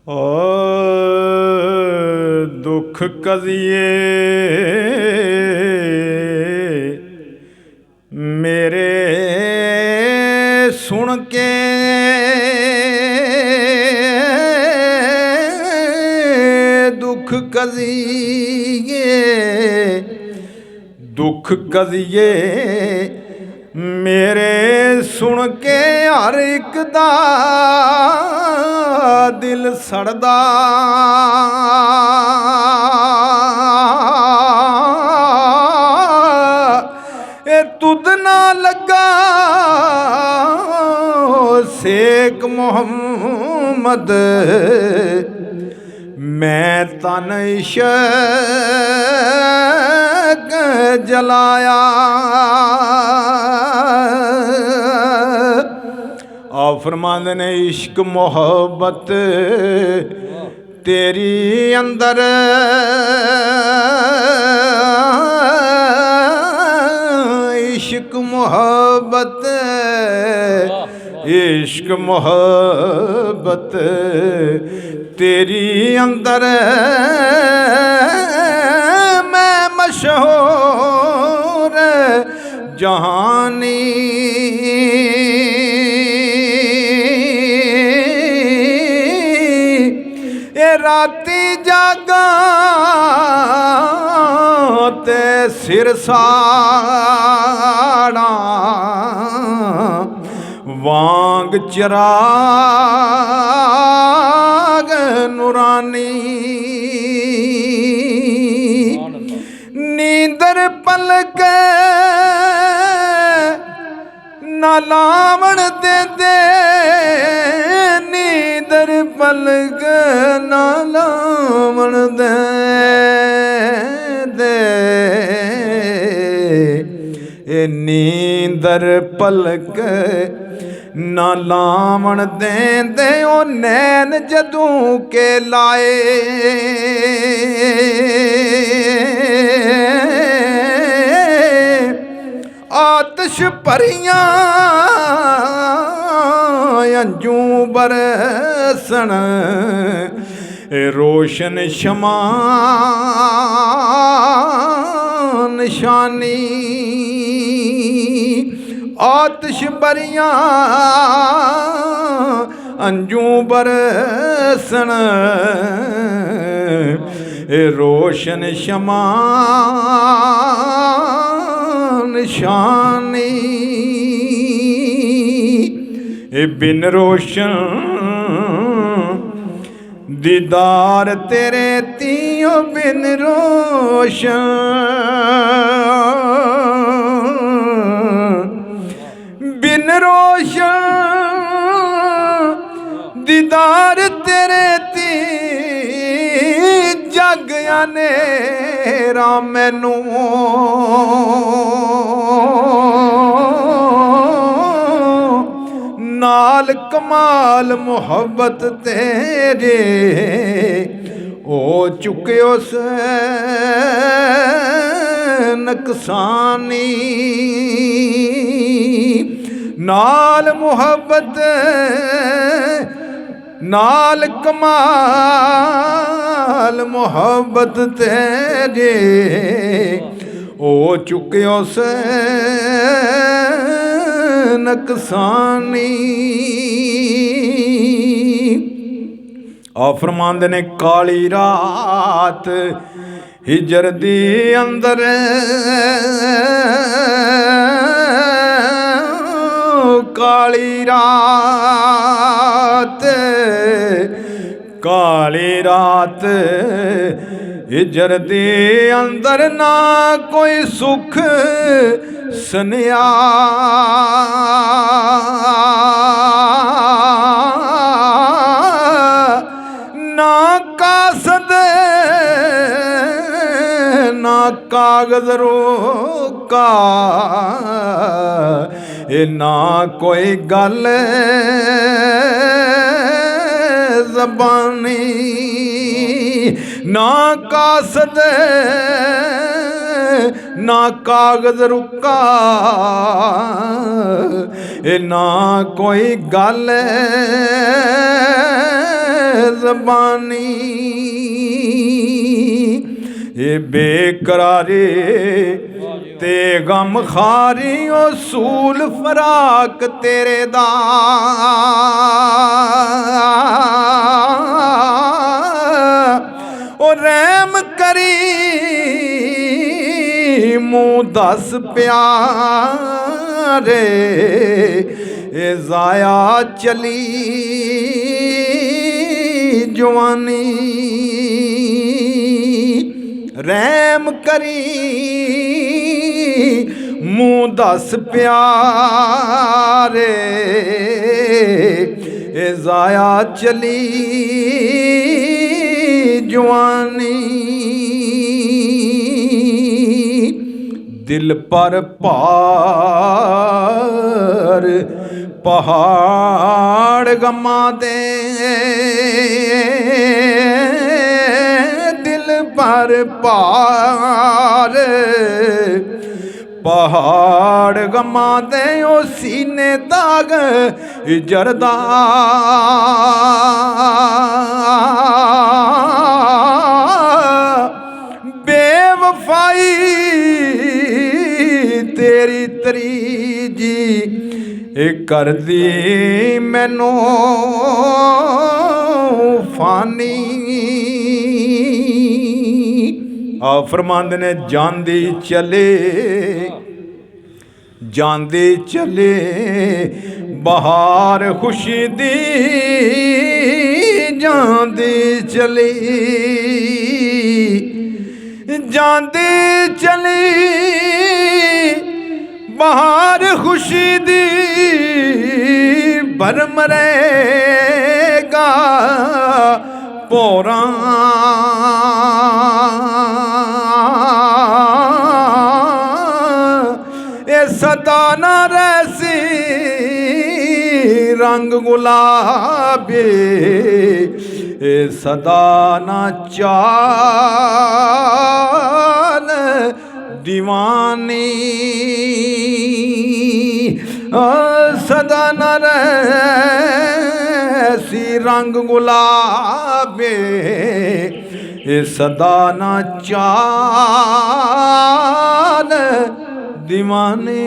ਓ ਦੁੱਖ ਕਜ਼ੀਏ ਮੇਰੇ ਸੁਣ ਕੇ ਦੁੱਖ ਕਜ਼ੀਏ ਮੇਰੇ ਸੁਣ ਕੇ ਹਰ ਇੱਕ ਦਾ ਦਿਲ ਸੜਦਾ ਇਹ ਤੁਧ ਨਾ ਲੱਗਾ ਸੇਕ ਮੁਹੰਮਦ ਮੈਂ ਤਨ ਇਸ਼ਕ ਜਲਾਇਆ ਆ फरमाते ने इश्क मोहब्बत तेरी अंदर इश्क मोहब्बत तेरी अंदर मैं मशहूर जहानी राती जागा ते सिर साड़ा वांग चिराग नूरानी नींदर पलक ना लावण दे दे नींदर पलक ना लावण दे ए नींदर पलक ना लावण दे ओ नैन जदों के लाए आतिश भरियां अंजू बरसन रोशन शमा निशानी आतिश भरियां अंजू बरसन रोशन शमा निशानी बिन रोशन दीदार तेरे तीओ बिन रोशन दीदार तेरे ती जगिया नेरा मैनू नाल कमाल मुहब्बत तेरे ओ चुक्यो से नकसानी नाल मुहब्बत नाल कमाल मुहब्बत तेरे ओ चुक्यो से नकसानी आ फरमांदे ने काली रात हिजर दी अंदर काली रात हिजर दे अंदर ना कोई सुख सनिया ना कासद ना कागज रोका ना कोई गल जबानी ना कासद ना कागज रुका ना कोई गल ज़बानी ये बेकरारी ते गम खारी ओ सूल फराक तेरे दा ओ रहम करी मूँ दस प्यारे ए ज़ाया चली जवानी रहम करी मूँ दस प्यारे ए ज़ाया चली जवानी दिल पर पार पहाड़ गमा दे दिल पर पार पहाड़ गमा दे ओ सीने दाग जरदा बेवफाई तेरी तरीजी कर दी मैनू फानी आ फरमांदे ने ਜਾਂਦੀ चले बहार खुशी दी ਜਾਂਦੀ चली बहार खुशी दी भरम रहेगा पोरा सदा न रहसी रंग गुलाबी सदा न चाल दीवानी सदा न रहसी रंग गुलाबी सदा न चाल दीवाने